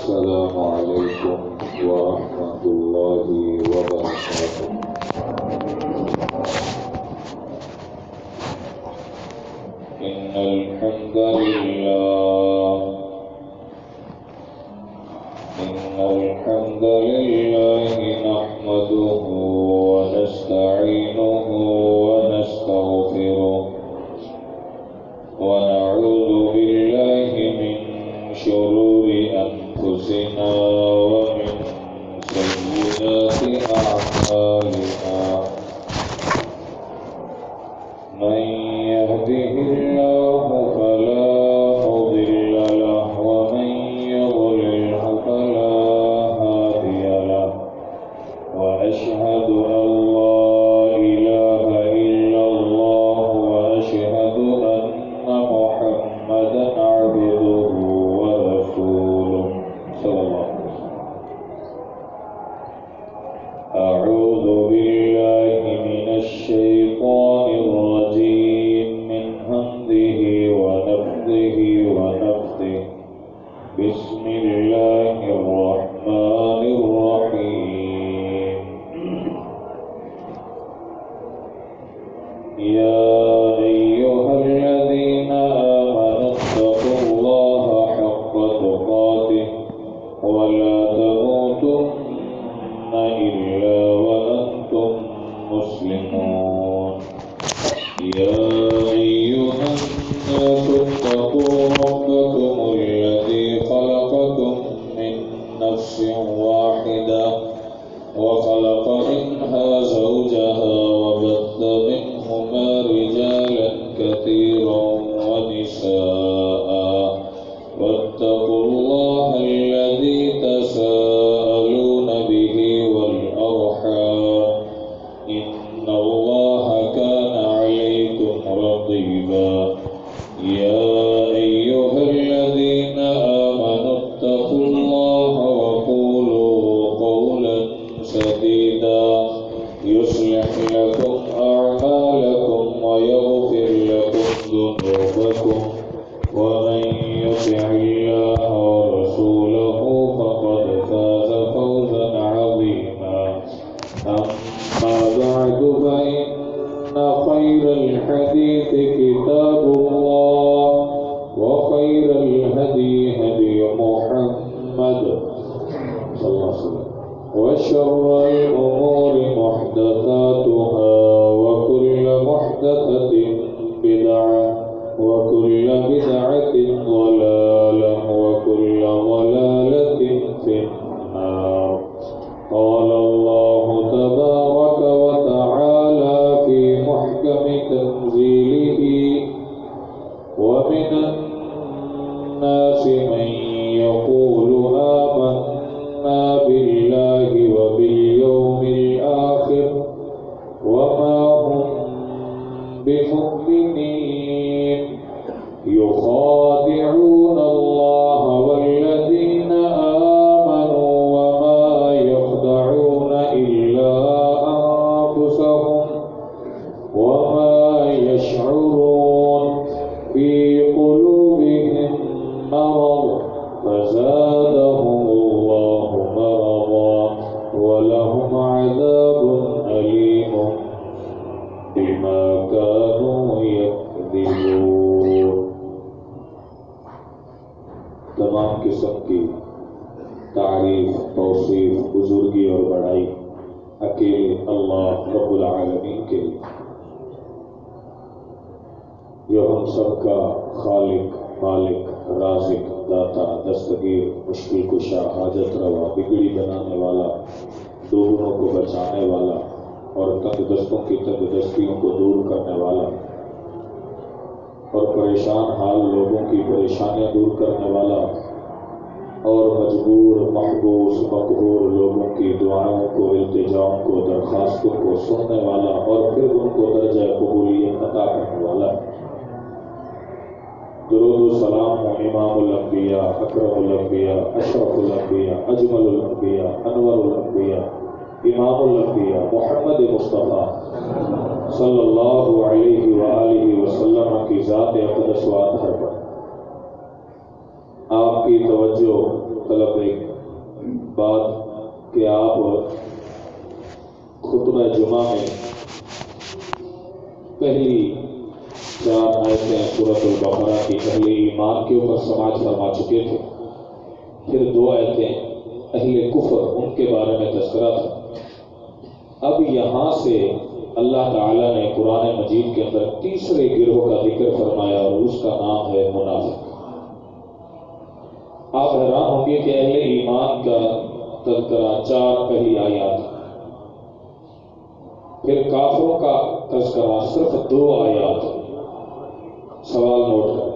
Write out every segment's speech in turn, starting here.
السلام عليكم ورحمة الله وبركاته. إن الحمد لله نحمده ونستعينه ونستغفره ونعوذ بالله من شرور أنفسنا ومن سيئات أعمالنا. من يهده الله فلا مضل له ومن يضلله فلا هادي له. وأشهد أن لا إله إلا الله وأشهد أن محمدا عبده ورسوله صلى الله عليه وسلم. أعوذ بالله من الشيطان الرجيم من همزه ونفثه ونفثه. بسم الله الرحمن الرحيم. يا أيها الذين آمنوا اتقوا الله حق تقاته ولا تموتن إلا وأنتم مسلمون. يا أيها الناس اتقوا ربكم الذي خلقكم من نفس واحدة وخلق منها زوجها وبث منهما رجالا كثيرا ونساء. واتقوا الله الذي تساءلون به والأرحام إن الله كان عليكم رقيبا. يا أيها الذين آمنوا اتقوا الله وقولوا قولا سديدا يصلح لكم أعمالكم ويغفر لكم ذنوبكم. ومن يطع الله ورسوله فقد فاز فوزا عظيما. أما بعد فإن خير الحديث كتاب الله وخير الهدي هدي محمد صلى الله عليه وسلم وشر الأمور محدثاتها وكل محدثة بدعة وكل بدعة ضلالة وكل ضلالة في النار. قال الله تبارك وتعالى في محكم تنزيله ومن الناس من يقول آمنا بالله وباليوم الآخر وما هم بمؤمنين. يخادعون الله والذين آمنوا وما يخدعون إلا أنفسهم وما يشعرون. في قلوبهم مرض فزادهم الله مرضا ولهم عذاب أليم بما كانوا يكذبون. تمام قسم کی تعریف، توصیف، بزرگی اور بڑائی اکیلے اللہ رب العالمین کے لیے، جو ہم سب کا خالق، مالک، رازق، داتا، دستگیر، مشکل کشا، حاجت روا، بگڑی بنانے والا، ڈوبنوں کو بچانے والا اور تنگ دستوں کی تنگ دستیوں کو دور کرنے والا اور پریشان حال لوگوں کی پریشانیاں دور کرنے والا اور مجبور، محبوس، مقہور لوگوں کی دعاؤں کو، التجاؤں کو، درخواستوں کو سننے والا اور پھر ان کو درجہ قبولیت عطا کرنے والا. درود و سلام امام الانبیاء، اکرم الانبیاء، اشرف الانبیاء، اجمل الانبیاء، انور الانبیاء، امام الانبیاء محمد مصطفیٰ صلی اللہ علیہ وآلہ وسلم کی ذات اقدس و اطہر پر آپ کی توجہ طلب ایک بات کہ آپ خطبہ جمعہ میں پہلی 4 آیتیں سورۃ البقرہ کی اہل ایمان کے اوپر سماعت فرما چکے تھے، پھر 2 آیتیں اہل کفر ان کے بارے میں تذکرہ تھا۔ اب یہاں سے اللہ تعالیٰ نے قرآن مجید کے اندر تیسرے گروہ کا ذکر فرمایا اور اس کا نام ہے منافق۔ آپ حیران ہوں گے کہ اہل ایمان کا تذکرہ 4 پہلی آیات، پھر کافروں کا تذکرہ صرف 2 آیات۔ سوال نوٹ کریں،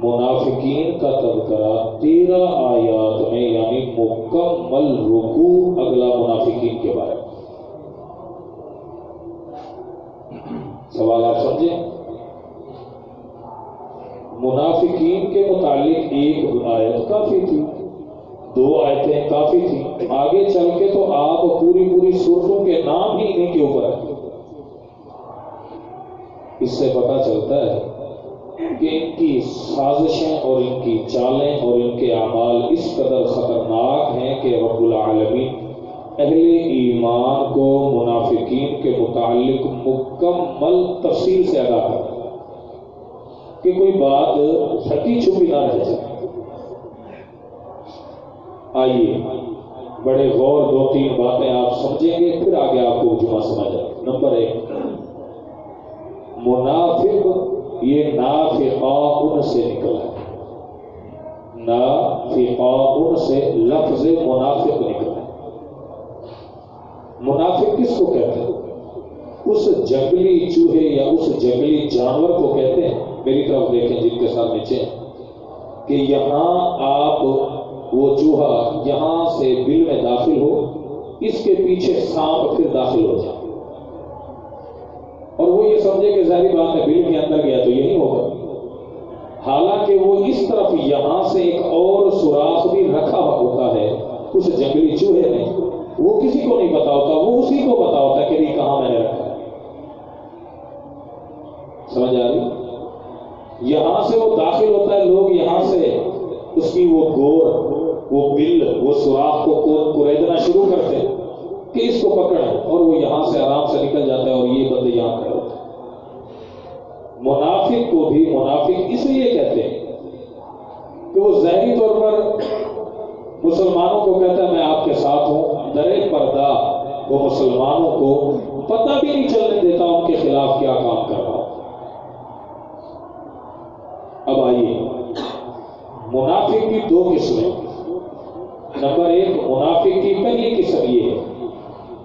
منافقین کا تذکرہ 13 آیات میں، یعنی مکمل رکوع اگلا منافقین کے بارے میں۔ سوال آپ سمجھیں، منافقین کے متعلق 1 آیت کافی تھی، 2 آیتیں کافی تھی، آگے چل کے تو آپ پوری سورتوں کے نام ہی انہیں کے اوپر رکھیں۔ اس سے پتہ چلتا ہے کہ ان کی سازشیں اور ان کی چالیں اور ان کے اعمال اس قدر خطرناک ہیں کہ رب العالمین اہل ایمان کو منافقین کے متعلق مکمل تفصیل سے آگاہ کرتا ہے کہ کوئی بات چھٹی چھپی نہ رہ جائے۔ آئیے بڑے غور 2-3 باتیں آپ سمجھیں گے، پھر آگے آپ کو جمعہ سمجھ آئے۔ نمبر 1، منافق یہ نافقاؤن سے نکلا ہے، نافقاؤن سے لفظ منافق نکلا ہے۔ منافق کس کو کہتے ہیں؟ اس جنگلی چوہے یا اس جنگلی جانور کو کہتے ہیں، میری طرف دیکھیں جن کے ساتھ نیچے کہ یہاں آپ وہ چوہا یہاں سے بل میں داخل ہو، اس کے پیچھے سانپ پھر داخل ہو جائے اور وہ یہ سمجھے کہ ظاہری بات ہے بل کے اندر گیا تو یہی ہوگا، حالانکہ وہ اس طرف یہاں سے ایک اور سوراخ بھی رکھا ہوتا ہے اس جنگلی چوہے نے، وہ کسی کو نہیں پتا ہوتا، وہ اسی کو پتا ہوتا ہے کہ یہ کہاں میں نے رکھا ہے۔ سمجھ آ رہی؟ یہاں سے وہ داخل ہوتا ہے، لوگ یہاں سے اس کی وہ گور، وہ بل، وہ سوراخ کو کریدنا شروع کرتے ہیں کہ اس کو پکڑیں، اور وہ یہاں سے آرام سے نکل جاتا ہے اور یہ بندے یہاں کھڑے ہوتے ہیں۔ منافق کو بھی منافق اس لیے کہتے ہیں کہ وہ ظاہری طور پر مسلمانوں کو کہتا ہے میں آپ کے ساتھ ہوں، درے پردہ وہ مسلمانوں کو پتہ بھی نہیں چلنے دیتا ان کے خلاف کیا کام کر رہا۔ اب آئیے، منافق کی 2 قسمیں۔ نمبر 1، منافق کی پہلی قسم یہ ہے،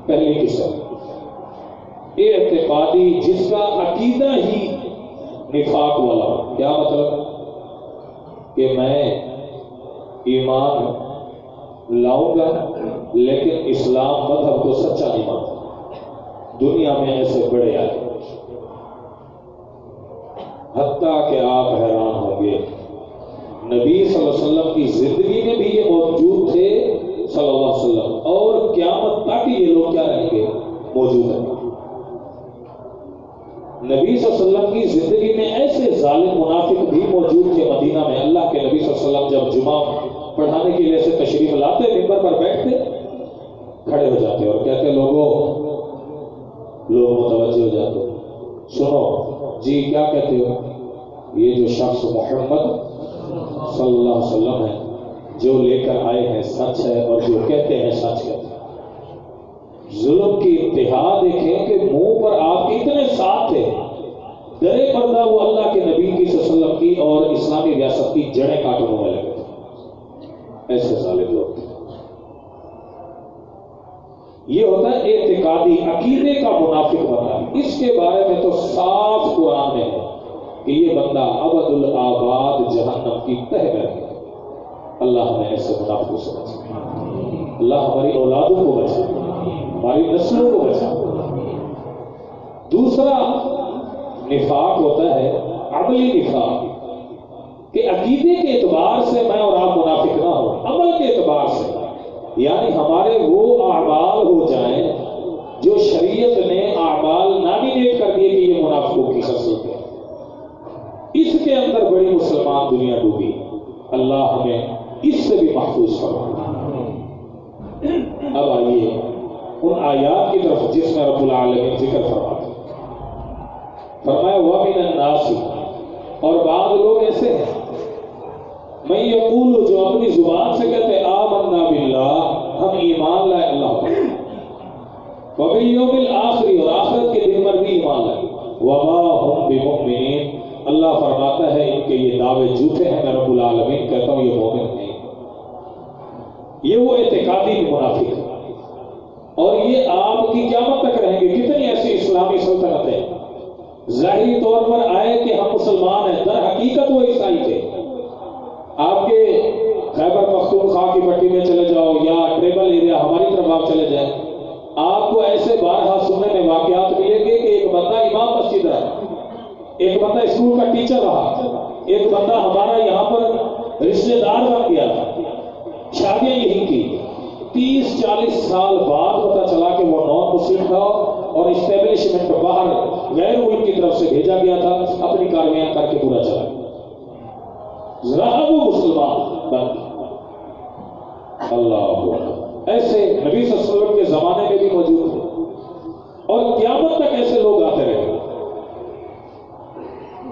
پہلی قسم اعتقادی، جس کا عقیدہ ہی نفاق والا ہو۔ کیا مطلب؟ کہ میں ایمان لاؤں گا لیکن اسلام مذہب کو سچا نہیں مانتا۔ دنیا میں ایسے بڑے آئے، حتیٰ کہ آپ حیران ہوں گے نبی صلی اللہ علیہ وسلم کی زندگی میں بھی یہ موجود تھے صلی اللہ علیہ وسلم، اور قیامت تک یہ لوگ کیا رہیں گے؟ موجود ہیں۔ نبی صلی اللہ علیہ وسلم کی زندگی میں ایسے ظالم منافق بھی موجود تھے مدینہ میں۔ اللہ کے نبی صلی اللہ علیہ وسلم جب جمعہ پڑھانے کے لیے سے تشریف لاتے، ممبر پر بیٹھتے، کھڑے ہو جاتے اور کہتے لوگ متوجہ ہو جاتے، سنو جی کیا کہتے ہو؟ یہ جو شخص محمد صلی اللہ علیہ وسلم ہے، جو لے کر آئے ہیں سچ ہے، اور جو کہتے ہیں سچ کہتے ہیں۔ ظلم کی انتہا دیکھیں کہ منہ پر آپ اتنے ساتھ تھے، درے پردہ وہ اللہ کے نبی کی صلی اللہ علیہ وسلم کی اور اسلامی ریاست کی جڑیں کاٹنے میں لگے تھے۔ ایسے ظالم لوگ تھے۔ یہ ہوتا ہے اعتقادی، عقیدے کا منافق بننا۔ اس کے بارے میں تو صاف قرآن میں ہے کہ یہ بندہ ابد الآباد جہنم کی تہ میں رہے گا۔ اللہ ہمیں ایسے منافقوں سے بچائے، اللہ ہماری اولادوں کو بچائے، ہماری نسلوں کو بچائے۔ دوسرا نفاق ہوتا ہے عملی نفاق، کہ عقیدے کے اعتبار سے میں اور آپ منافق نہ ہوں، عمل کے اعتبار سے، یعنی ہمارے وہ اعمال ہو جائیں جو شریعت نے اعمال نامینیٹ کر دیے کہ یہ منافقوں کی خصلت ہے۔ اس کے اندر بڑی مسلمان دنیا ڈوبی۔ اللہ ہمیں اس سے بھی محفوظ فرما۔ اب آئیے ان آیات کی طرف جس میں رب العالمین ذکر فرماتے ہیں۔ فرمایا وَمِنَ النَّاسِ، اور بعض لوگ ایسے ہیں میں یقول، جو اپنی زبان سے کہتے ہیں آمنا باللہ، ہم ایمان لائے اللہ پر، وبالیوم الآخر، اور آخرت کے دن پر بھی ایمان لائے، وما ہم بمؤمنین، اللہ فرماتا ہے ان کے یہ دعوے جھوٹے ہیں، میں رب العالمین کہتا ہوں یہ مومن نہیں۔ یہ وہ اعتقادی منافق ہے، اور یہ آپ کی قیامت تک رہیں گے۔ کتنی ایسی اسلامی سلطنتیں ظاہری طور پر آئے کہ ہم مسلمان ہیں، در حقیقت وہ عیسائی تھے۔ آپ کے خیبر پختونخوا کی پٹی میں چلے جاؤ یا ٹریبل ایریا ہماری طرف آپ چلے جائیں، آپ کو ایسے بارہا سننے میں واقعات ملیں گے کہ ایک بندہ امام مسجد رہا، ایک بندہ اسکول کا ٹیچر رہا، ایک بندہ ہمارا یہاں پر رشتے دار بن گیا، شادیاں یہی کی، 30-40 سال بعد پتہ چلا کہ وہ نان مسلم تھا اور اسٹیبلشمنٹ باہر غیر ملک کی طرف سے بھیجا گیا تھا، اپنی کاروائیاں کر کے پورا چلا گیا، رہا وہ مسلمان بن گیا۔ اللہ اکبر، ایسے نبی صلی اللہ علیہ وسلم کے زمانے میں بھی موجود تھے اور قیامت تک ایسے لوگ آتے رہے۔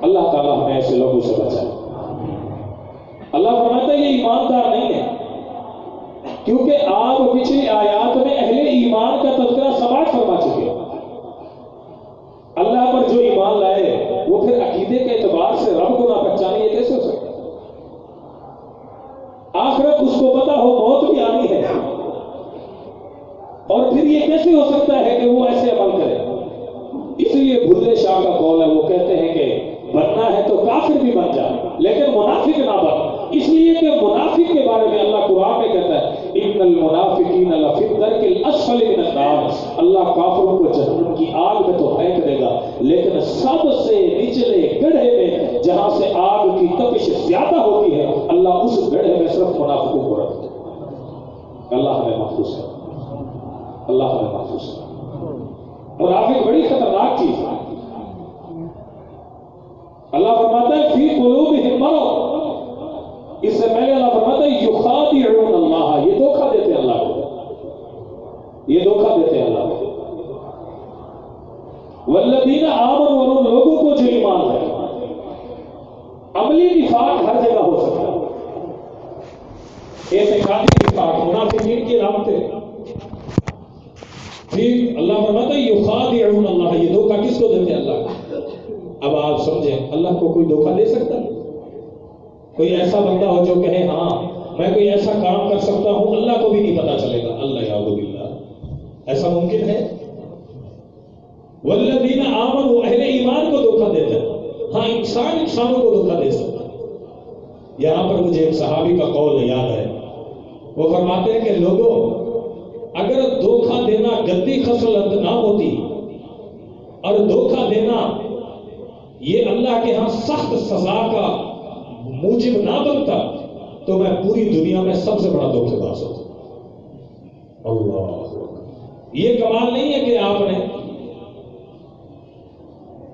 اللہ تعالیٰ ہمیں ایسے لوگوں سے بچائے۔ اللہ فرماتا ہے یہ ایماندار نہیں ہے، کیونکہ آپ پچھلی آیات میں اہل ایمان کا تذکرہ سماعت فرما چکے ہیں۔ اللہ پر جو ایمان لائے وہ پھر عقیدے کے اعتبار سے رب کو نہ پہچانے، یہ کیسے ہو سکتا ہے؟ آخرت اس کو پتا ہو موت بھی آنی ہے، اور پھر یہ کیسے ہو سکتا ہے کہ وہ ایسے عمل کرے؟ اس لیے بھلے شاہ کا قول ہے، وہ کہتے ہیں کہ بننا ہے تو کافر بھی بن جا لیکن منافق نہ بن، اس لیے کہ منافق کے بارے میں اللہ قرآن میں کہتا ہے ان المنافقین لفی الدرک الاسفل من النار، اللہ کافروں کو جہنم کی آگ میں تو پھینک دے گا لیکن سب سے نچلے گڑھے میں جہاں سے آگ کی تپش زیادہ ہوتی ہے اللہ اس گڑھے میں صرف منافقوں کو رکھتا ہے۔ اللہ ہمیں محفوظ ہے، اللہ ہمیں محفوظ ہے۔ منافق بڑی خطرناک چیز ہے۔ اللہ فرماتا ہے فی قلوبہم مرض، اس سے پہلے اللہ فرماتا ہے یخادعون اللہ، یہ دھوکہ دیتے ہیں اللہ کو، یہ دھوکہ دیتے ہیں اللہ کو۔ والذین آمنوا، اور ان لوگوں کو جو ایمان لائے۔ عملی نفاق ہر جگہ ہو سکتا ہے، اعتقادی نفاق منافقین کی علامتیں۔ پھر اللہ فرماتا ہے یخادعون اللہ، یہ دھوکہ کس کو دیتے ہیں؟ اللہ کو۔ اب آپ سمجھیں اللہ کو کوئی دھوکہ دے سکتا ہے؟ کوئی ایسا بندہ ہو جو کہے ہاں میں کوئی ایسا کام کر سکتا ہوں اللہ کو بھی نہیں پتا چلے گا، اللہ یعوذ باللہ، ایسا ممکن ہے؟ والذین آمنوا، اہل ایمان کو دھوکہ دیتے ہیں۔ ہاں انسان انسانوں کو دھوکہ دے سکتا ہے۔ یہاں پر مجھے ایک صحابی کا قول یاد ہے، وہ فرماتے ہیں کہ لوگوں اگر دھوکہ دینا گندی خصلت نہ ہوتی اور دھوکہ دینا یہ اللہ کے ہاں سخت سزا کا موجب نہ بنتا تو میں پوری دنیا میں سب سے بڑا دھوکے باز ہوتا۔ اللہ، یہ کمال نہیں ہے کہ آپ نے،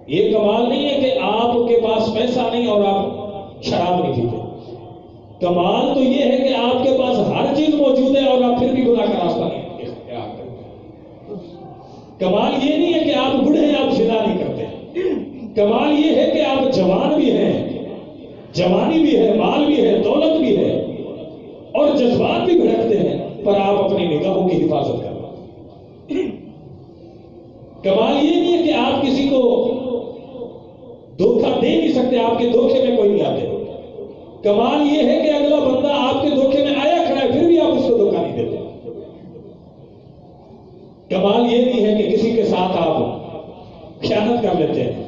یہ کمال نہیں ہے کہ آپ کے پاس پیسہ نہیں اور آپ شراب نہیں پیتے، کمال تو یہ ہے کہ آپ کے پاس ہر چیز موجود ہے اور آپ پھر بھی گناہ کا راستہ نہیں اختیار کرتے۔ کمال یہ نہیں ہے کہ آپ بوڑھے ہیں آپ زنا نہیں کرتے، کمال یہ ہے کہ آپ جوان بھی ہیں، جوانی بھی ہے، مال بھی ہے، دولت بھی ہے اور جذبات بھی بھڑکتے ہیں، پر آپ اپنی نگاہوں کی حفاظت کر رہے ہیں۔ کمال یہ نہیں ہے کہ آپ کسی کو دھوکہ دے نہیں سکتے، آپ کے دھوکے میں کوئی نہیں آتے۔ کمال یہ ہے کہ اگلا بندہ آپ کے دھوکے میں آیا کھڑا ہے پھر بھی آپ اس کو دھوکہ نہیں دیتے۔ کمال یہ نہیں ہے کہ کسی کے ساتھ آپ خیانت کر لیتے ہیں،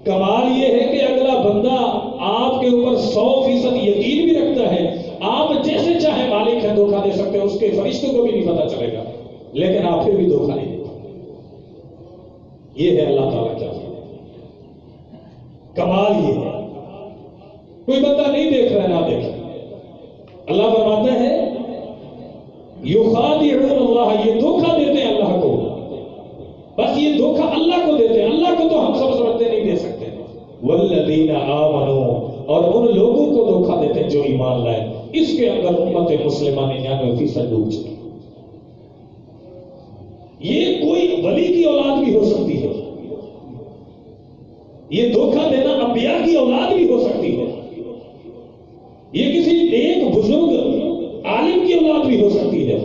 کمال یہ ہے کہ اگلا بندہ آپ کے اوپر 100% یقین بھی رکھتا ہے، آپ جیسے چاہے مالک ہے دھوکہ دے سکتے ہیں، اس کے فرشتوں کو بھی نہیں پتا چلے گا لیکن آپ پھر بھی دھوکہ نہیں دیتے۔ یہ ہے اللہ تعالیٰ کیا کمال، یہ ہے۔ کوئی بندہ نہیں دیکھ رہا ہے نہ دیکھے، اللہ فرماتا ہے یخادعون اللہ، یہ دھوکہ دیتے ہیں اللہ کو، بس یہ دھوکہ اللہ کو دیتے ہیں، اللہ کو تو ہم سب سمجھتے نہیں دے سکتے۔ والذین آمنوا، اور ان لوگوں کو دھوکہ دیتے ہیں جو ایمان لائے۔ اس کے اندر امت مسلمہ 99% ڈوب چکی. یہ کوئی ولی کی اولاد بھی ہو سکتی ہے, یہ دھوکہ دینا انبیاء کی اولاد بھی ہو سکتی ہے, یہ کسی نیک بزرگ عالم کی اولاد بھی ہو سکتی ہے,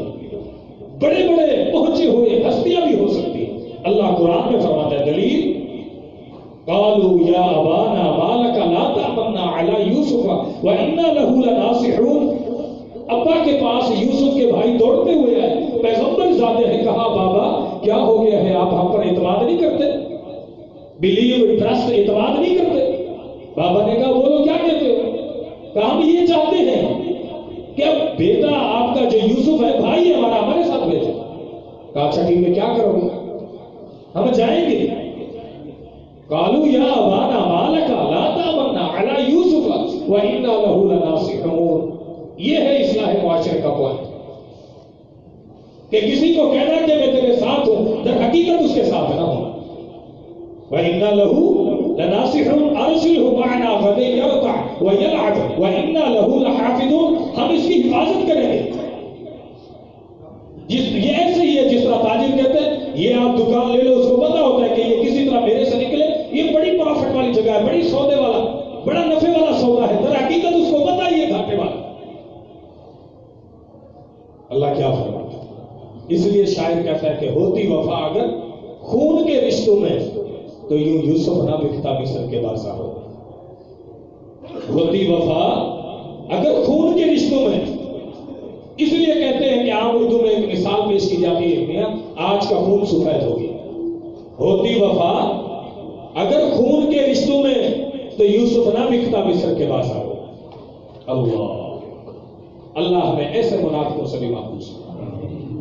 بڑے بڑے پہنچے ہوئے ہستیاں بھی ہو سکتی ہیں. اللہ قرآن میں فرماتا ہے دلیل قالوا یا ابانا ما لک لا تأمنا علی یوسف وانا له لناصحون. ابا کے پاس یوسف کے بھائی دوڑتے ہوئے آئے, پیغمبر زادے ہیں, کہا بابا کیا ہو گیا ہے, آپ ہم پر اعتماد نہیں کرتے, بلیو ٹرسٹ اعتماد نہیں کرتے. بابا نے کہا بولو کیا کہتے ہو, کہا ہم یہ چاہتے ہیں کہ اب بیٹا آپ کا جو یوسف ہے بھائی ہے ہمارا, ہمارے ساتھ بھیجے. کہا اچھا ٹھیک ہے, کیا کرو گے, ہم جائیں گے. قالوا یا ابانا ما لک لا تأمنا علی یوسف وانا له لناصحون. یہ ہے اصلاح معاشرے کا پوائنٹ, کہ کسی کو کہنا کہ میں تیرے ساتھ ہوں, در حقیقت اس کے ساتھ نہ ہونا. وَإِنَّا لَهُ لَنَاصِحُونَ أَرْسِلْهُ مَعَنَا غَدًا يَرْتَعْ وَيَلْعَبْ وَإِنَّا لَهُ لَحَافِظُونَ. ہم اس کی حفاظت کریں گے. یہ ایسے ہی ہے جس طرح تاجر کہتے ہیں یہ آپ دکان لے لو, اس کو پتا ہوتا ہے کہ یہ کسی طرح میرے سے نکلے, یہ بڑی پروفٹ والی جگہ ہے, بڑی سودے والا, بڑا نفع والا سودا ہے, در حقیقت اس کو پتا یہ گھاٹے والا. اللہ کیا فرماتا ہے. اس لیے شاعر کہتا ہے کہ ہوتی وفا اگر خون کے رشتوں میں تو یوں یوسف نہ بکتا مصر کے بازار ہو. ہوتی وفا اگر خون کے رشتوں میں, اس لیے کہتے ہیں کہ عام اردو میں ایک مثال پیش کی جاتی ہے, میاں آج کا خون سفید ہو گیا. ہوتی وفا اگر خون کے رشتوں میں تو یوسف نہ بکتا مصر کے بازار ہو. اللہ ہمیں ایسے منافقوں سے بھی محفوظ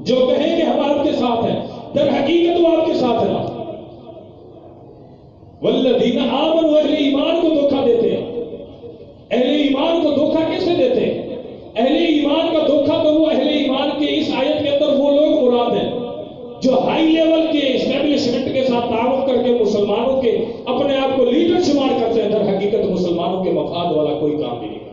جو کہیں کہ ہم آپ کے ساتھ ہیں, در حقیقت وہ آپ کے ساتھ ہیں. والذین آمنوا, اہل ایمان کو دھوکہ دیتے ہیں. اہل ایمان کو دھوکہ کیسے دیتے ہیں؟ اہل ایمان کا دھوکہ تو وہ اہل ایمان کے اس آیت کے اندر وہ لوگ مراد ہیں جو ہائی لیول کے اسٹیبلشمنٹ کے ساتھ تعاون کر کے مسلمانوں کے اپنے آپ کو لیڈر شمار کرتے ہیں, در حقیقت مسلمانوں کے مفاد والا کوئی کام نہیں کرتا.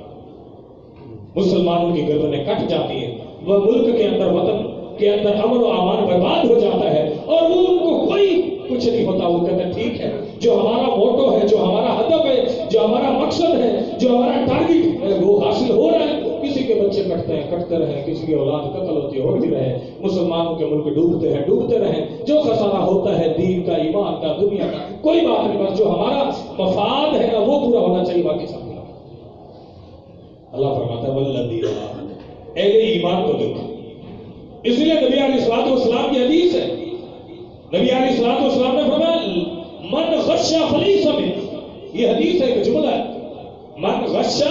مسلمانوں کی گردنیں کٹ جاتی ہیں, وہ ملک کے اندر, وطن کے اندر امن و امان برباد ہو جاتا ہے, اور وہ ان کو کوئی کچھ نہیں ہوتا. وہ کہتے ہیں ٹھیک ہے, جو ہمارا موٹو ہے, جو ہمارا ہدف ہے, جو ہمارا مقصد ہے, جو ہمارا ٹارگٹ ہے وہ حاصل ہو رہا ہے. کسی کے بچے کٹتے ہیں, کٹتے رہیں, کسی کی اولاد قتل ہوتی ہے, ہوتی رہے, مسلمانوں کے ملک ڈوبتے ہیں, ڈوبتے رہیں. جو خسارہ ہوتا ہے دین کا, ایمان کا, دنیا کا, کوئی بات نہیں, بس جو ہمارا مفاد ہے نا وہ پورا ہونا چاہیے, باقی سب. اللہ فرماتا ہے والذین آمنوا, اہل ایمان کو دیکھو. اس لیے نبی علیہ الصلوۃ والسلام کی حدیث ہے, نبی علیہ الصلوۃ والسلام نے فرمایا من غش فلیس منا. یہ حدیث ہے, ایک جملہ ہے, من غش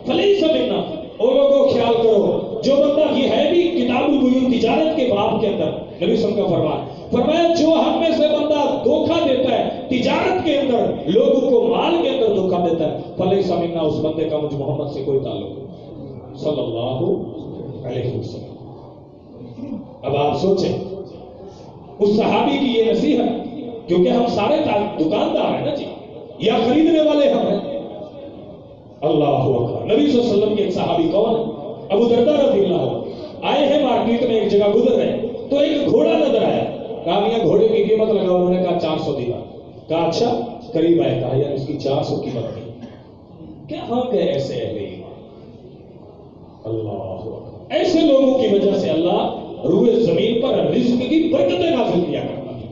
فلیس منا. اور لوگوں خیال کرو, جو بندہ, یہ ہے بھی کتاب البیوع تجارت کے باب کے اندر نبی صلی اللہ علیہ وسلم کا فرمایا جو ہم میں سے بندہ دھوکہ دیتا ہے تجارت کے اندر, لوگوں کو مال کے اندر دھوکہ دیتا ہے, فلیس منا, اس بندے کا مجھ محمد سے کوئی تعلق نہیں صلی اللہ علیہ وسلم. اب آپ سوچیں اس صحابی کی یہ نصیحت, کیونکہ ہم سارے دکاندار ہیں نا جی, یا خریدنے والے ہم ہیں. اللہ اکبر. نبی صلی اللہ علیہ وسلم کے ایک صحابی کون ہے؟ ابو درداء رضی اللہ عنہ. آئے ہیں مارکیٹ میں, ایک جگہ گزر رہے تو ایک گھوڑا نظر آیا. کہا میاں گھوڑے کی قیمت لگا. انہوں نے کہا 400 دینار. کہا اچھا, قریب آئے, کہا یار اس کی 400 قیمت نہیں. کیا ہم گئے ایسے اہل ایمان. اللہ اکبر. ایسے لوگوں کی وجہ سے اللہ روئے زمین پر رزق کی برکتیں نازل کیا کرتا ہے.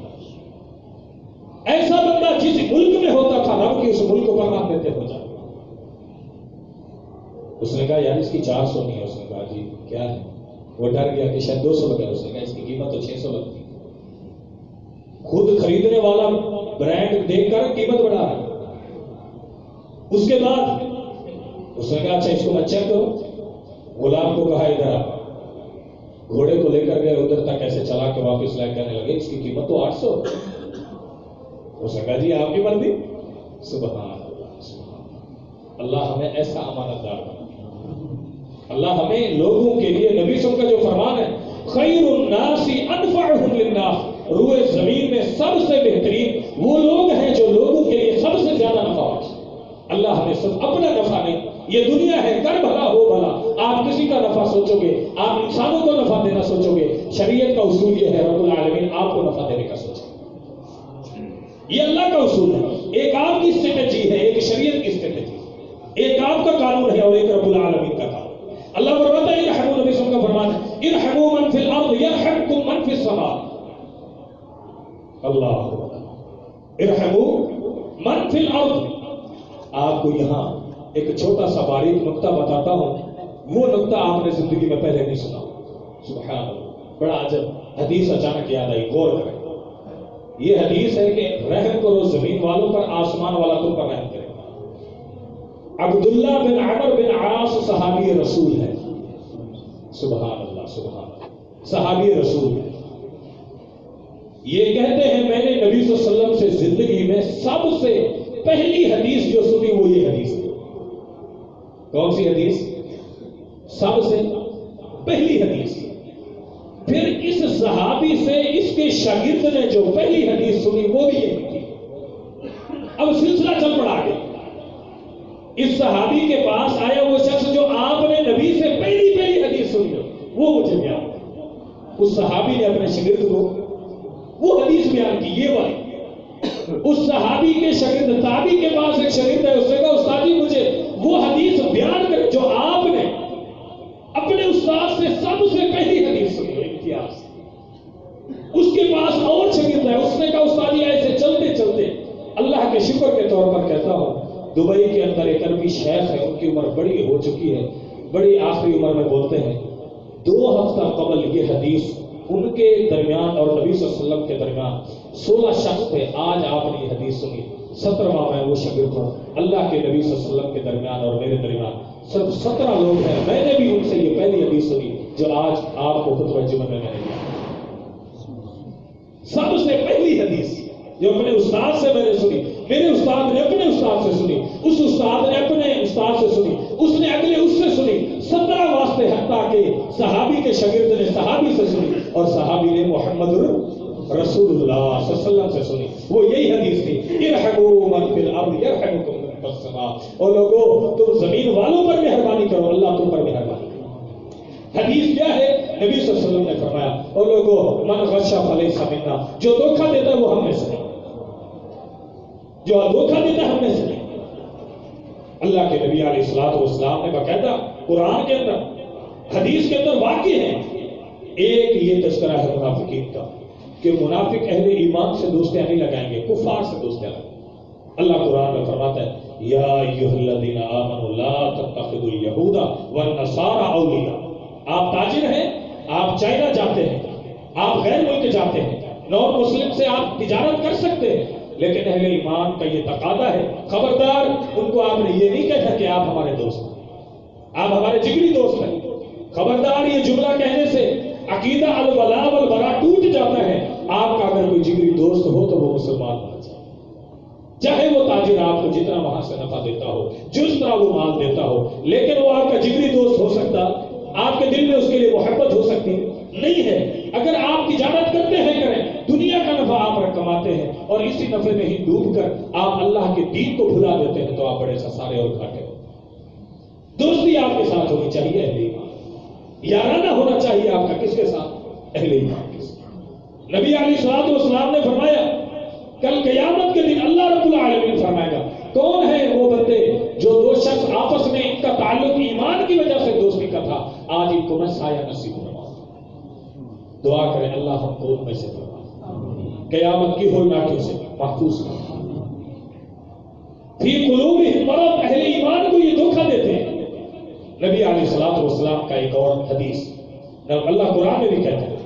ایسا بندہ جس ملک میں ہوتا تھا رب کی اس ملک پر رحمتیں ہو جاتی. اس نے کہا یار اس کی 400 نہیں ہے. اس نے کہا جی کیا ہے؟ وہ ڈر گیا کہ شاید 200 لگا. اس نے کہا اس کی قیمت تو 600 لگتی. خود خریدنے والا برانڈ دیکھ کر قیمت بڑھا رہا ہے. اس کے بعد اس نے کہا اچھا اس کو میں چیک کرو. غلام کو کہا ادھر آ. گھوڑے کو لے کر گئے, ادھر تک ایسے چلا کے واپس لے کہنے لگے اس کی قیمت تو 800. اس نے کہا جی آپ کی مرضی. سبحان اللہ, ہمیں ایسا امانت دار بنا. اللہ ہمیں لوگوں کے لیے, نبی صلی اللہ علیہ وسلم کا جو فرمان ہے خیر الناس انفعهم للناس, روئے زمین میں سب سے بہترین وہ لوگ ہیں جو لوگوں کے لیے سب سے زیادہ نفع ہوتے. اللہ ہمیں سب اپنا نفع نہیں, یہ دنیا ہے, کر بھلا ہو بھلا, آپ آپ کسی کا نفع سوچو گے، آپ انسانوں کو نفع دینا سوچو گے، شریعت کا اصول یہ ہے رب العالمین آپ کو نفع دینے کا سوچے، یہ اللہ کا اصول ہے۔ ایک آپ کی اسٹریٹجی ہے، ایک شریعت کی اسٹریٹجی، ایک آپ کا قانون ہے اور ایک رب العالمین کا قانون۔ اللہ فرماتا ہے ارحموا، نبی صلی اللہ علیہ وسلم کا فرمان ہے ارحموا من فی الارض یرحمکم من فی السماء۔ اللہ ارحموا من فی الارض۔ آپ کو یہاں ایک چھوٹا سا باریک نقطہ بتاتا ہوں، وہ نقطہ آپ نے زندگی میں پہلے نہیں سنا۔ سبحان اللہ، بڑا عجب حدیث اچانک یاد آئی، غور کریں۔ یہ حدیث ہے کہ رحم کرو زمین والوں پر، آسمان والا تم پر رحم کرے۔ عبداللہ بن عمر بن عاص صحابی رسول ہے، سبحان اللہ سبحان اللہ، صحابی رسول ہے۔ یہ کہتے ہیں میں نے نبی صلی اللہ علیہ وسلم سے زندگی میں سب سے پہلی حدیث جو سنی وہ یہ حدیث ہے۔ کون سی حدیث؟ سب سے پہلی حدیث۔ پھر اس صحابی سے اس کے شاگرد نے جو پہلی حدیث سنی وہ بھی یہ تھی۔ اب سلسلہ چل پڑا آگے، اس صحابی کے پاس آیا وہ شخص جو آپ نے نبی سے پہلی حدیث سنی وہ مجھے بیان کی۔ اس صحابی نے اپنے شاگرد کو وہ حدیث بیان کی، یہ والی۔ اس صحابی کے شاگرد تابعی کے پاس ایک شاگرد ہے، اس نے کہا استاد جی مجھے وہ حدیث بیان کر جو آپ نے اپنے استاد سے سب سے پہلی حدیث سنی ہے امتیاز۔ اس کے پاس اور شاگرد ہے، اس نے کہا استاد جی ایسے چلتے چلتے اللہ کے شکر کے طور پر کہتا ہوں دبئی کے اندر ایک عربی شیخ ہے، ان کی عمر بڑی ہو چکی ہے، بڑی آخری عمر میں بولتے ہیں 2 ہفتہ قبل یہ حدیث ان کے درمیان اور نبی صلی اللہ علیہ وسلم کے درمیان 16 شخص تھے، آج آپ نے یہ حدیث سنی 17واں میں وہ شاگرد ہوں۔ اللہ کے نبی صلی اللہ علیہ وسلم کے درمیان اور میرے درمیان صرف 17 لوگ ہیں، میں نے بھی ان سے یہ پہلی حدیث سنی جو آج آپ کو خطبہ جمعہ میں نے دیا۔ سب سے پہلی حدیث جو اپنے استاد سے میں نے سنی، میرے استاد نے اپنے استاد سے سنی، اس استاد نے اپنے استاد سے سنی، اس نے اگلے اس سے سنی، 17 واسطے حتیٰ کہ صحابی کے شاگرد نے صحابی سے سنی اور صحابی نے محمد رسول اللہ صلی اللہ علیہ وسلم سے سنی۔ وہ یہی حدیث تھی ارحموا من فی الارض یرحمکم من فی السماء۔ اور لوگوں تم زمین والوں پر مہربانی کرو، اللہ تم پر مہربانی کرو۔ حدیث کیا ہے؟ نبی صلی اللہ علیہ وسلم نے فرمایا اور لوگوں من غش فلیس منا، جو دھوکہ دیتا ہے وہ ہم میں سے نہیں، جو دھوکہ دیتا ہے ہم میں سے نہیں۔ اللہ کے نبی علیہ الصلوۃ والسلام نے باقاعدہ قرآن کے اندر حدیث کے اندر واقع ہے۔ ایک یہ تذکرہ ہے منافقین کا کہ منافق اہل ایمان سے دوستیاں نہیں لگائیں گے، کفار سے دوستیاں لگائیں گے۔ اللہ قرآن میں فرماتا ہے یا ایھا الذین آمنوا لا تتخذوا اليہود والنصارى اولیاء۔ آپ تاجر ہیں، آپ چائنا جاتے ہیں، آپ غیر ملک جاتے ہیں، نان مسلم سے آپ تجارت کر سکتے ہیں، لیکن اہل ایمان کا یہ تقاضا ہے خبردار ان کو آپ نے یہ نہیں کہا کہ آپ ہمارے دوست ہیں، آپ ہمارے جگری دوست ہیں۔ خبردار یہ جملہ کہنے سے عقیدہ الولاء والبراء ٹوٹ جاتا ہے۔ آپ کا اگر کوئی جگری دوست ہو تو وہ مسلمان ہونا چاہیے، چاہے وہ تاجر آپ کو جتنا وہاں سے نفع دیتا ہو، جس طرح وہ مال دیتا ہو، لیکن وہ آپ کا جگری دوست ہو سکتا، آپ کے دل میں اس کے لیے محبت ہو سکتی نہیں ہے۔ اگر آپ تجارت کرتے ہیں کریں، دنیا کا نفع آپ کماتے ہیں اور اسی نفع میں ہی ڈوب کر آپ اللہ کے دین کو بھلا دیتے ہیں تو آپ بڑے خسارے اور گھاٹے ہو۔ دوستی آپ کے ساتھ ہونی چاہیے اہل ایمان، یارانہ ہونا چاہیے آپ کا کس کے ساتھ؟ اہل ایمان کے ساتھ۔ نبی علیہ الصلوۃ والسلام نے فرمایا کل قیامت کے دن اللہ رب العالمین فرمائے گا کون ہے وہ بندے جو 2 شخص آپس میں ان کا تعلق ایمان کی وجہ سے دوستی کا تھا، آج ان کو میں سایہ نصیب فرماؤں۔ دعا کریں اللہ ہم کو ان میں سے فرما، قیامت کی ہولناکیوں سے محفوظ کرنا۔ فی قلوبہم مرض، اہل ایمان کو یہ دھوکہ دیتے ہیں۔ نبی علیہ الصلوۃ والسلام کا ایک اور حدیث اللہ قرآن میں بھی کہتے ہیں،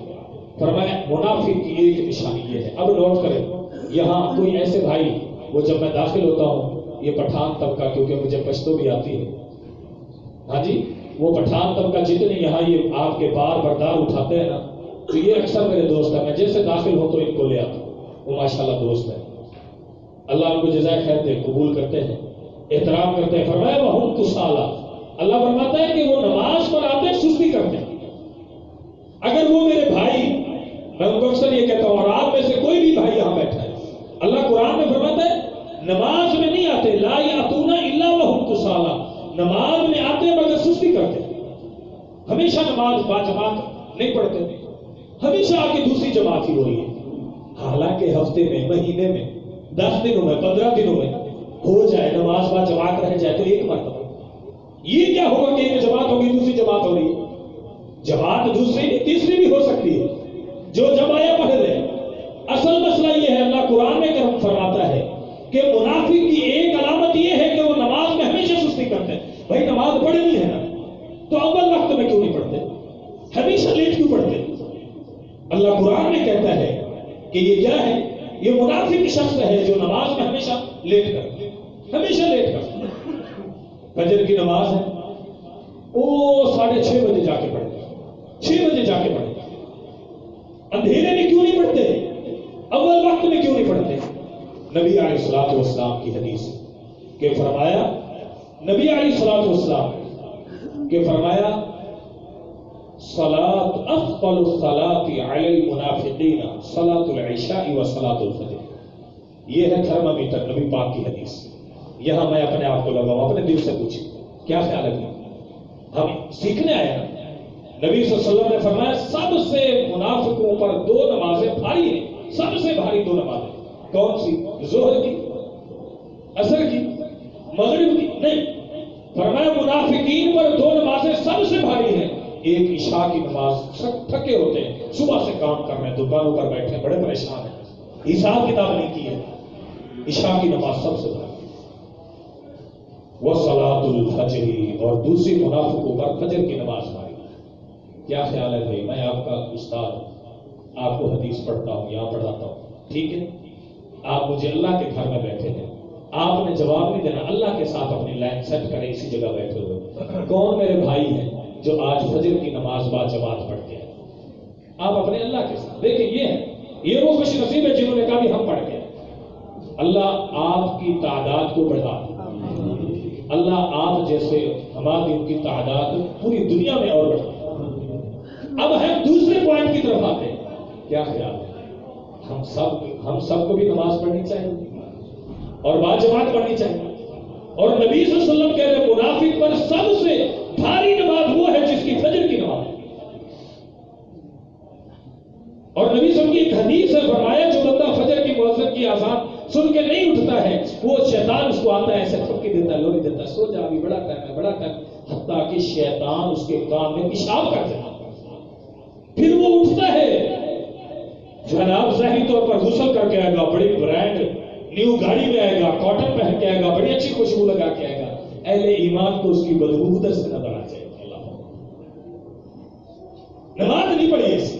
فرمایا منافق کی ایک نشانی یہ ہے۔ اب نوٹ کریں، یہاں کوئی ایسے بھائی، وہ جب میں داخل ہوتا ہوں، یہ پٹھان طبقہ کیونکہ مجھے پشتو بھی آتی ہے، ہاں جی، وہ پٹھان طبقہ جتنے یہاں یہ آپ کے بار بردار اٹھاتے ہیں نا، تو یہ اکثر میرے دوست ہیں، میں جیسے داخل ہوں تو ان کو لے آتا ہوں، وہ ماشاءاللہ دوست ہیں، اللہ ان کو جزائے خیر دے، قبول کرتے ہیں، احترام کرتے ہیں۔ فرمایا وَهُمْ كُسَالَىٰ، اللہ فرماتا ہے کہ وہ نماز پر آتے ہیں سستی کرتے ہیں۔ اگر وہ میرے بھائی، میں ان کو اکثر یہ کہتا ہوں اور آپ میں سے کوئی بھی بھائی یہاں بیٹھا ہے، اللہ قرآن میں فرماتا ہے نماز میں نہیں آتے، لا یأتون الا وهم کسالى، نماز میں آتے ہیں مگر سستی کرتے ہیں۔ ہمیشہ نماز با جماعت نہیں پڑھتے، ہمیشہ آ کے دوسری جماعت ہی ہو رہی ہے، حالانکہ ہفتے میں، مہینے میں، 10 دنوں میں، 15 دنوں میں ہو جائے نماز با جماعت رہ جائے تو ایک مرتبہ، یہ کیا ہوگا کہ ایک جماعت ہوگی دوسری جماعت ہو رہی ہے؟ جماعت دوسری نہیں تیسری بھی ہو سکتی ہے، جو جب آیا پڑھ لے۔ اصل مسئلہ یہ ہے، اللہ قرآن میں کرم فرماتا ہے کہ منافق کی ایک علامت یہ ہے کہ وہ نماز میں ہمیشہ سستی کرتے ہیں۔ بھائی نماز پڑھنی ہے نا تو اول وقت میں کیوں نہیں پڑھتے؟ ہمیشہ لیٹ کیوں پڑھتے؟ اللہ قرآن میں کہتا ہے کہ یہ کیا ہے؟ یہ منافق شخص ہے جو نماز میں ہمیشہ لیٹ کرتا ہے، ہمیشہ لیٹ کرتا ہے۔ فجر کی نماز ہے، وہ 6:30 بجے جا کے پڑھتے، 6 بجے جا کے پڑھتے، اندھیرے میں کیوں نہیں پڑھتے؟ اول وقت میں کیوں نہیں پڑھتے؟ نبی علیہ الصلوۃ والسلام کی حدیث کہ فرمایا، نبی علیہ الصلوۃ والسلام کہ فرمایا صلاۃ افضل الصلاۃ علی المنافقین صلاۃ العشاء و صلاۃ الفجر، یہ ہے تھرمامیٹر نبی پاک کی حدیث۔ یہاں میں اپنے آپ کو لگاؤں، اپنے دل سے پوچھیں کیا خیال ہے؟ ہم سیکھنے آئے ہیں۔ نبی صلی اللہ علیہ وسلم نے فرمایا سب سے منافقوں پر 2 نمازیں بھاری ہیں، سب سے بھاری 2 نمازیں، کون سی؟ ظہر کی، عصر کی، مغرب کی نہیں، فرمایا منافقین پر 2 نمازیں سب سے بھاری ہیں، ایک عشاء کی نماز، سب تھکے ہوتے ہیں، صبح سے کام کر رہے ہیں، دکانوں پر بیٹھے ہیں، بڑے پریشان ہیں، حساب کتاب نہیں کی ہے، عشاء کی نماز سب سے بھاری، وصلاۃ الفجر، اور دوسری منافقوں پر فجر کی نماز بھاری۔ کیا خیال ہے بھائی؟ میں آپ کا استاد، آپ کو حدیث پڑھتا ہوں، یہاں پڑھاتا ہوں، ٹھیک ہے؟ آپ مجھے اللہ کے گھر میں بیٹھے ہیں، آپ نے جواب نہیں دینا، اللہ کے ساتھ اپنی لائن سیٹ کریں اسی جگہ بیٹھے ہوئے۔ کون میرے بھائی ہیں جو آج فجر کی نماز با جماعت پڑھتے ہیں؟ آپ اپنے اللہ کے ساتھ دیکھیں، یہ وہ خوش نصیب ہے جنہوں نے کہا بھی ہم پڑھ گئے۔ اللہ آپ کی تعداد کو بڑھا دے، اللہ آپ جیسے ہماری ان کی تعداد پوری دنیا میں اور بڑھا۔ اب ہم دوسرے پوائنٹ کی طرف آتے ہیں، کیا خیال ہے؟ ہم سب کو بھی نماز پڑھنی چاہیے اور با جماعت پڑھنی چاہیے، اور نبی صلی اللہ علیہ وسلم کہہ رہے منافق پر سب سے بھاری نماز وہ ہے جس کی فجر کی نماز ہے، اور نبی صلی اللہ علیہ وسلم کی ایک حدیث ہے، فرمایا جو بندہ فجر کی مؤذن کی اذان سن کے نہیں اٹھتا ہے، وہ شیطان اس کو آتا ہے ایسے ٹھپکی دیتا ہے، لوری دیتا ہے، سو جا ابھی بڑا ٹائم ہے، بڑا ٹائم، حتیٰ کہ شیطان اس کے کان میں پیشاب کر دیتا ہے، پھر وہ اٹھتا ہے، جناب ظاہری طور پر غسل کر کے آئے گا، بڑی برانڈ نیو گاڑی میں آئے گا، کاٹن پہن کے آئے گا، بڑی اچھی خوشبو لگا کے آئے گا، اہل ایمان کو اس کی بدبو ادھر سے نظر آ جائے گی۔ اللہ نماز نہیں پڑھی اس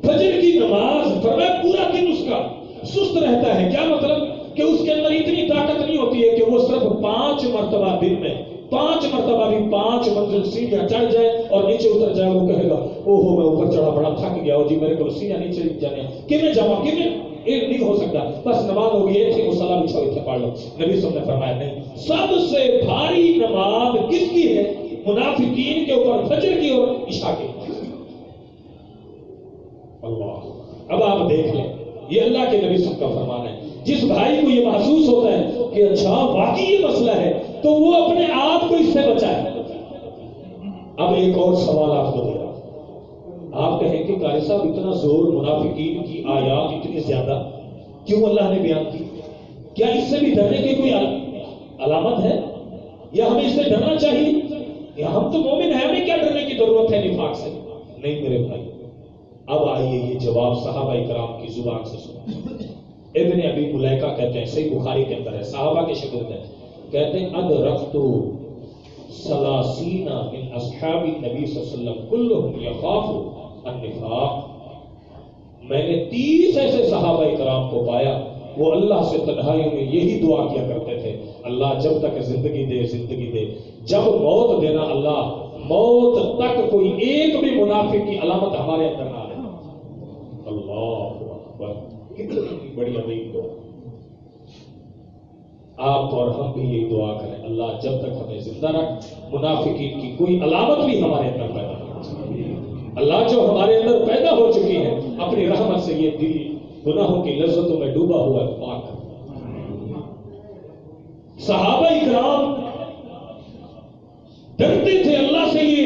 فجر کی نماز، فرمایا پورا دن اس کا سست رہتا ہے، کیا مطلب کہ اس کے اندر اتنی طاقت نہیں ہوتی ہے کہ وہ صرف 5 مرتبہ دن میں 5 مرتبہ بھی 5 منزل سیڑھیاں چڑھ جائے اور نیچے اتر جائے، وہ کہے گا او ہو میں اوپر چڑھا بڑا تھک گیا ہو جی، میرے کو سیڑھیاں نیچے جانے کہ میں جاؤں کہ میں ایک نہیں ہو سکتا، بس نماز ہوگی ایک ہی مصلی بچھاؤ اتنے پڑھ لو۔ نبی صلی اللہ علیہ وسلم نے فرمایا نہیں، سب سے بھاری نماز کس کی ہے؟ منافقین کے اوپر فجر کی اور عشاء کی۔ اللہ، اب آپ دیکھ لیں، یہ اللہ کے نبی صلی اللہ علیہ وسلم کا فرمان ہے، جس بھائی کو یہ محسوس ہوتا ہے کہ اچھا واقعی یہ مسئلہ ہے تو وہ اپنے آپ کو اس سے بچائے۔ اب ایک اور سوال آپ کو دے رہا، آپ کہیں کہ قاری صاحب اتنا زور منافقین کی آیات اتنی زیادہ کیوں اللہ نے بیان کی؟ کیا اس سے بھی ڈرنے کی کوئی علامت ہے یا ہمیں اس سے ڈرنا چاہیے؟ یا ہم تو مومن ہیں، ہمیں کیا ڈرنے کی ضرورت ہے نفاق سے؟ نہیں میرے بھائی، اب آئیے یہ جواب صحابہ کرام کی زبان سے سنیں۔ ابن ابی ملیکہ کہتے ہیں، صحیح بخاری کے اندر ہے، صحابہ کے شاگرد ہیں، کہتے ہیں ادرکت 30 من اصحاب النبی صلی اللہ علیہ وسلم کلهم یخاف النفاق، میں نے 30 ایسے صحابہ کرام کو پایا وہ اللہ سے تنہائیوں میں یہی دعا کیا کرتے تھے، اللہ جب تک زندگی دے زندگی دے، جب موت دینا اللہ موت تک کوئی ایک بھی منافق کی علامت ہمارے اندر نہ آئے۔ اللہ اکبر، کتنی بڑی عظیم دعا۔ آپ اور ہم بھی یہی دعا کریں، اللہ جب تک ہمیں زندہ رکھ منافقین کی کوئی علامت بھی ہمارے اندر پیدا نہ، اللہ جو ہمارے اندر پیدا ہو چکی ہے اپنی رحمت سے یہ دل گناہوں کی لذتوں میں ڈوبا ہوا ہے پاک۔ صحابہ کرام ڈرتے تھے اللہ سے، یہ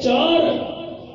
4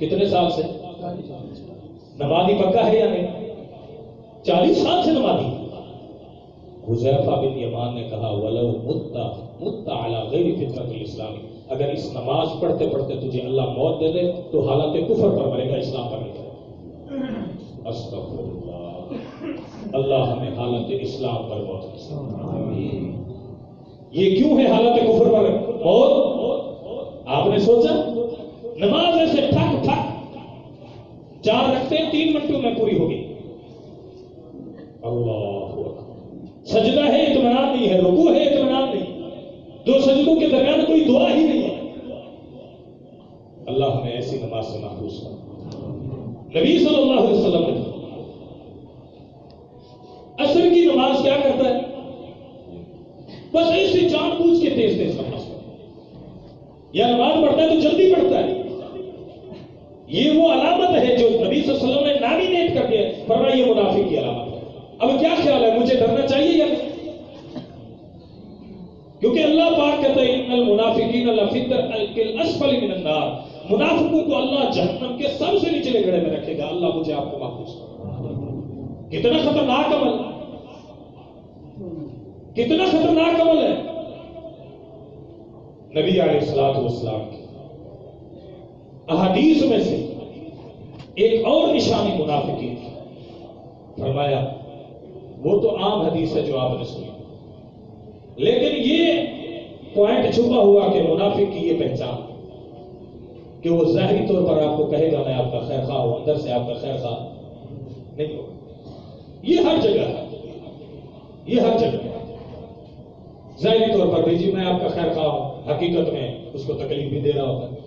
کتنے سال سے؟ نمازی پکا ہے یا نہیں؟ 40 سال سے نمازی۔ حذیفہ بن یمان نے کہا وَلَوْ مُتَّ عَلَى غَيْرِ فِطْرَةِ الْإِسْلَامِ، اگر اس نماز پڑھتے پڑھتے تجھے اللہ موت دے دے تو حالت کفر پر مرے گا، اسلام پر نہیں کرے گا۔ استغفر اللہ، اللہ ہمیں حالت اسلام پر موت دے۔ یہ کیوں ہے حالت کفر پر موت؟ آپ نے سوچا نماز ایسے ٹھک ٹھک 4 رکعتیں 3 منٹوں میں پوری ہوگی، اللہ اکبر، سجدہ ہے اطمینان نہیں ہے، رکوع ہے اطمینان نہیں، 2 سجدوں کے درمیان کوئی دعا ہی نہیں ہے۔ اللہ ہمیں ایسی نماز سے محفوظ کر۔ نبی صلی اللہ علیہ وسلم نے عصر کی نماز کیا کرتا ہے؟ بس ایسے جان بوجھ کے تیز تیز نماز پڑھتا ہے، یا نماز پڑھتا ہے تو جلدی پڑھتا ہے۔ یہ وہ علامت ہے جو نبی صلی اللہ علیہ وسلم نے نامینیٹ کر کے فرمایا یہ منافق کی علامت ہے۔ اب کیا خیال ہے، مجھے ڈرنا چاہیے یا نہیں؟ کیونکہ اللہ پاک کہتا ہے ان المنافقین لفی الدرک الاسفل من النار، منافقوں کو اللہ جہنم کے سب سے نچلے گڑھے میں رکھے گا۔ اللہ مجھے آپ کو محفوظ کرے۔ کتنا خطرناک عمل، کتنا خطرناک عمل ہے۔ نبی علیہ الصلوۃ والسلام کی احادیث میں سے ایک اور نشانی منافقین کی، فرمایا وہ تو عام حدیث ہے جو آپ نے سنی، لیکن یہ پوائنٹ چھپا ہوا کہ منافق کی یہ پہچان کہ وہ ظاہری طور پر آپ کو کہے گا میں آپ کا خیر خواہ ہوں، اندر سے آپ کا خیر خواہ نہیں ہوگا۔ یہ ہر جگہ ہے، یہ ہر جگہ ہے۔ ظاہری طور پر بھی جی میں آپ کا خیر خواہ ہوں، حقیقت میں اس کو تکلیف بھی دے رہا ہوتا ہے۔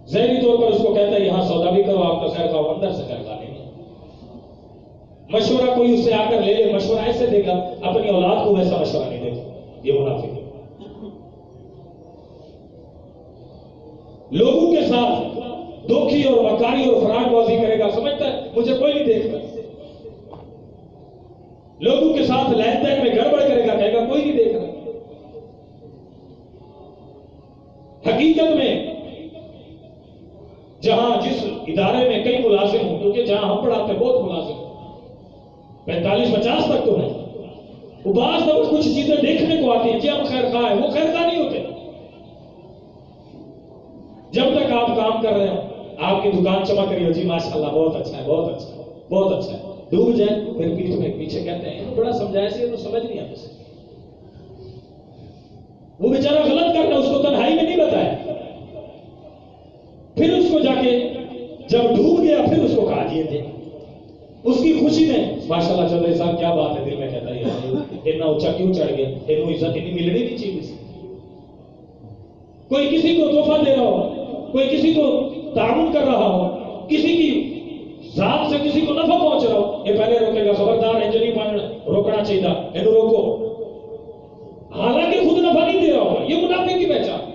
ظاہری طور پر اس کو کہتا ہے یہاں سودا بھی کرو آپ کا خیر خواہ، اندر سے خیر خواہ نہیں ہے۔ مشورہ کوئی اس سے آ کر لے لے، مشورہ ایسے دے گا، اپنی اولاد کو ویسا مشورہ نہیں دے گا، یہ منافق ہے۔ لوگوں کے ساتھ دھوکھی اور مکاری اور فراڈ بازی کرے گا، سمجھتا ہے مجھے کوئی نہیں دیکھتا۔ لوگوں کے ساتھ لین دین میں گڑبڑ کرے گا، کہے گا کوئی نہیں دیکھ رہا۔ حقیقت میں جہاں جس ادارے میں کئی ملازم ہوں، کیونکہ جہاں ہم پڑھاتے ہیں بہت ملازم ہیں، 45-50 تک تو ہے، وہ بعض دفعہ کچھ چیزیں دیکھنے کو آتی ہیں کہ ہم خیر خواہ ہیں، وہ خیر خواہ نہیں ہوتے۔ جب تک آپ کام کر رہے ہیں، آپ کی دکان چمک رہی ہو، جی ماشاءاللہ بہت اچھا ہے، بہت اچھا ہے، بہت اچھا ہے، ڈوب جائیں پھر پیٹھ میں پیچھے کہتے ہیں بڑا سمجھایا سی تو سمجھ نہیں آتا۔ وہ بیچارہ غلط کر رہا ہے، اس کو تنہائی میں نہیں بتایا، پھر اس کو جا کے جب ڈوب گیا پھر اس کو کہا دیے تھے، اس کی خوشی میں ماشاءاللہ چودھری صاحب کیا بات ہے، دل میں کہتا ہے اتنا اونچا کیوں چڑھ گیا، انہوں عزت اتنی ملنی نہیں چاہیے۔ کوئی کسی کو تحفہ دے رہا ہو، کوئی کسی کو تعاون کر رہا ہو، کسی کی ذات سے کسی کو نفع پہنچ رہا ہو، یہ پہلے روکے گا، خبردار انجنی روکنا چاہیے تھا، انہوں روکو، حالانکہ خود نفع نہیں دے رہا ہوگا۔ یہ منافق کی پہچان۔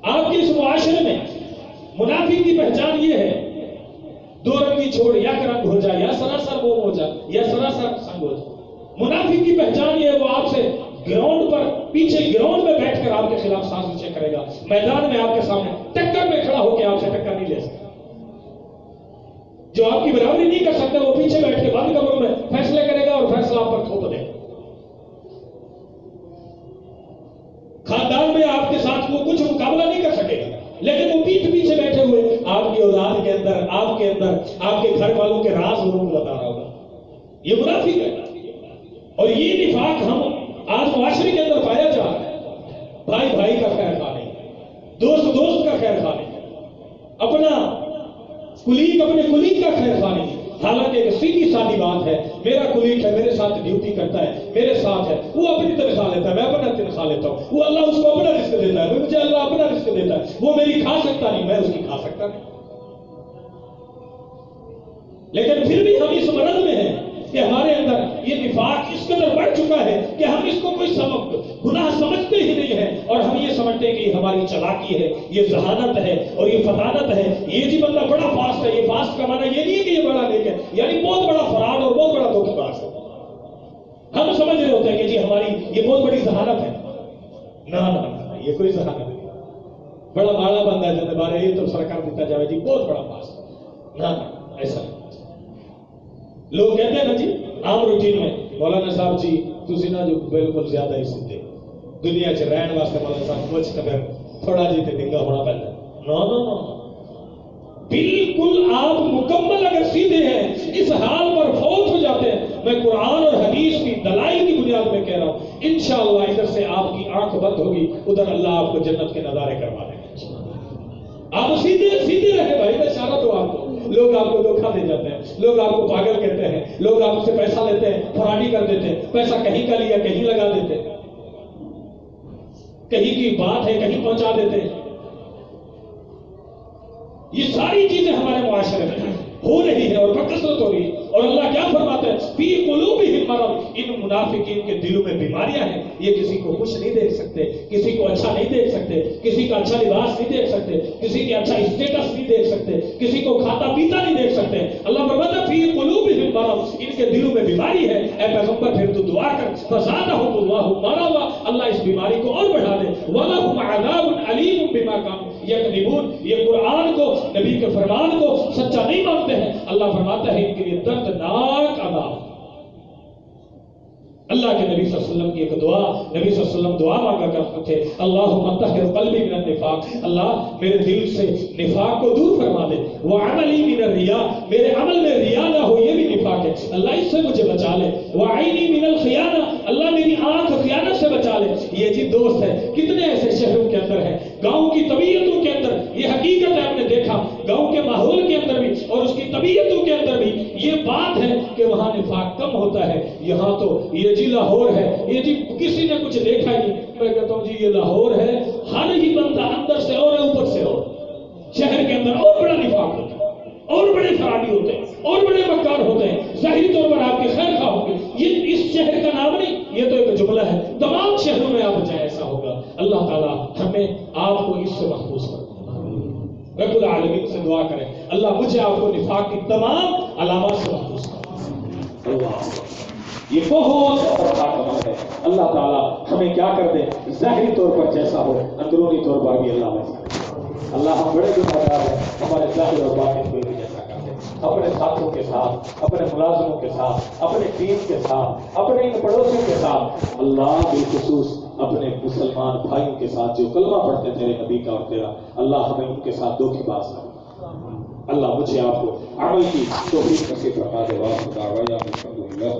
آپ کے اس معاشرے میں منافق کی پہچان یہ ہے، 2 رنگی چھوڑ، یا رنگ ہو جائے، یا سراسر موم ہو جائے، یا سراسر سنگ ہو جائے۔ منافق کی پہچان یہ ہے، وہ آپ سے گراؤنڈ پر پیچھے گراؤنڈ میں بیٹھ کر آپ کے خلاف سازشیں کرے گا، میدان میں آپ کے سامنے ٹکر میں کھڑا ہو کے آپ سے ٹکر نہیں لے سکتا۔ جو آپ کی برابری نہیں کر سکتا وہ پیچھے بیٹھ کے بند کمروں میں فیصلے کرے گا اور فیصلہ آپ پر تھوپ دے گا۔ خاندان میں آپ کے ساتھ وہ کچھ مقابلہ نہیں کر سکے گا، لیکن وہ پیٹھ پیچھے بیٹھے ہوئے آپ کی اولاد کے اندر، آپ کے گھر والوں کے راز ضرور بتا رہا ہوگا۔ یہ منافق ہے، اور یہ نفاق ہم آج معاشرے کے اندر پایا جا رہا ہے۔ بھائی بھائی کا خیر خواہ نہیں، دوست دوست کا خیر خواہ نہیں، اپنا کلیگ اپنے کلیگ کا خیر خواہ نہیں۔ حالانکہ ایک سیدھی سادی بات ہے، میرا کلیگ ہے، میرے ساتھ ڈیوٹی کرتا ہے، میرے ساتھ ہے، وہ اپنی تنخواہ لیتا ہے، میں اپنا تنخواہ لیتا ہوں، وہ اللہ اس کو اپنا رزق دیتا ہے، مجھے اللہ اپنا رزق دیتا ہے، وہ میری کھا سکتا نہیں، میں اس کی کھا سکتا نہیں۔ لیکن پھر بھی ہم اس مرض میں ہیں کہ ہمارے اندر یہ نفاق اس قدر بڑھ چکا ہے کہ ہم اس کو کوئی گناہ سمجھتے ہی نہیں ہیں، اور ہم یہ سمجھتے ہیں کہ یہ ہماری چلاکی ہے، یہ ذہانت ہے اور یہ فطانت ہے۔ یہ جی بندہ بڑا فاسٹ ہے، یہ فاسٹ کا معنی یہ نہیں ہے کہ یہ بڑا نیک ہے، یعنی بہت بڑا فراڈ اور بہت بڑا دھوکہ باز ہے۔ ہم سمجھ رہے ہوتے ہیں کہ جی ہماری یہ بہت بڑی ذہانت ہے۔ نہ یہ کوئی ذہانت نہیں، بڑا ماڑا بندہ جانے بارے یہ تو سرکار دیتا جائے جی بہت بڑا پاس نہ ایسا لوگ کہتے ہیں نا جی عام روٹین میں مولانا صاحب جی تسی نا جو بالکل زیادہ ہی سیدھے دنیا چ رہن واسطے مولانا صاحب کچھ تو پھر تھوڑا جی تے ڈنگا ہونا پہلا نو نو نو بالکل آپ مکمل اگر سیدھے ہیں اس حال پر فوت ہو جاتے ہیں میں قرآن اور حدیث کی دلائل کی بنیاد میں کہہ رہا ہوں انشاءاللہ ادھر سے آپ کی آنکھ بند ہوگی ادھر اللہ آپ کو جنت کے نظارے کروا دے گا آپ سیدھے سیدھے رہے بھائی میں اشارہ تو آپ کو لوگ آپ کو دھوکہ دے جاتے ہیں لوگ آپ کو پاگل کہتے ہیں لوگ آپ سے پیسہ لیتے ہیں فراڈی کر دیتے ہیں پیسہ کہیں کا لیا کہیں لگا دیتے ہیں کہیں کی بات ہے کہیں پہنچا دیتے ہیں یہ ساری چیزیں ہمارے معاشرے میں ہو رہی ہے اور بکثرت ہو رہی ہے اور اللہ کیا فرماتا ہے فی قلوبہم مرض ان منافقین کے دلوں میں بیماریاں ہیں یہ کسی کو خوش نہیں دیکھ سکتے کسی کو اچھا نہیں دیکھ سکتے کسی کا اچھا لباس نہیں دیکھ سکتے کسی کے اچھا اسٹیٹس نہیں دیکھ سکتے کسی کو کھاتا پیتا نہیں دیکھ سکتے اللہ فرماتا ہے فی قلوبہم مرض ان کے دلوں میں بیماری ہے اے پیغمبر پھر تو دعا کر فزادہم اللہ مرضا اللہ اس بیماری کو اور بڑھا دے ولہم عذاب علیم بما کانوا یکذبون یہ قرآن کو نبی کے فرمان کو سچا نہیں مانتے ہیں اللہ فرماتا ہے ان کے لیے دردناک عذاب اللہ کے نبی صلی اللہ علیہ وسلم کی ایک دعا نبی صلی اللہ علیہ وسلم دعا مانگا کرتے تھے اللہم طہر قلبی من النفاق اللہ میرے دل سے نفاق کو دور فرما دے وعملی من الریا میرے عمل میں ریا نہ ہو یہ بھی نفاق ہے اللہ اس سے مجھے بچا لے وعینی من الخیانہ اللہ میری آنکھ خیانت سے بچا لے یہ جی دوست ہے کتنے ایسے شہروں کے اندر ہیں گاؤں کی طبیعتوں کے اندر یہ حقیقت ہے ہم نے دیکھا گاؤں کے ماحول کے اندر بھی اور اس کی طبیعتوں کے اندر بھی یہ بات ہے کہ وہاں نفاق کم ہوتا ہے یہاں تو یہ جی لاہور ہے یہ جی کسی نے کچھ دیکھا ہی نہیں میں کہتا ہوں جی یہ لاہور ہے ہر ہی بندہ اندر سے اور اوپر سے اور شہر کے اندر اور بڑا نفاق ہوتا ہے اور بڑے فراڈی ہوتے ہیں اور بڑے مکار ہوتے ہیں ظاہری طور پر آپ کے خیر خواہ ہوں گے یہ اس شہر کا نام نہیں یہ تو ایک جملہ ہے تمام شہروں میں آپ جائیں ایسا ہوگا اللہ تعالیٰ ہمیں آپ کو اس سے محفوظ کر رب العالمین سے دعا کریں اللہ مجھے آپ کو نفاق کی تمام علامات سے محفوظ کر اللہ یہ بہت خطرناک عمل ہے اللہ تعالیٰ ہمیں کیا کر دے ظاہری طور پر جیسا ہو اندرونی طور پر بھی اللہ ویسا اللہ ہم بڑے گنہگار ہیں ہمارے ظاہر اور باطن کو بھی جیسا کر دے اپنے ساتھوں کے ساتھ اپنے ملازموں کے ساتھ اپنے ٹیم کے ساتھ اپنے ان پڑوسیوں کے ساتھ اللہ بالخصوص اپنے مسلمان بھائیوں کے ساتھ جو کلمہ پڑھتے تیرے نبی کا اور تیرا اللہ ہمیں ان کے ساتھ دھوکے باز نہ اللہ مجھے آپ کو عمل کی توفیق نصیب فرما دے واسطہ الحمدللہ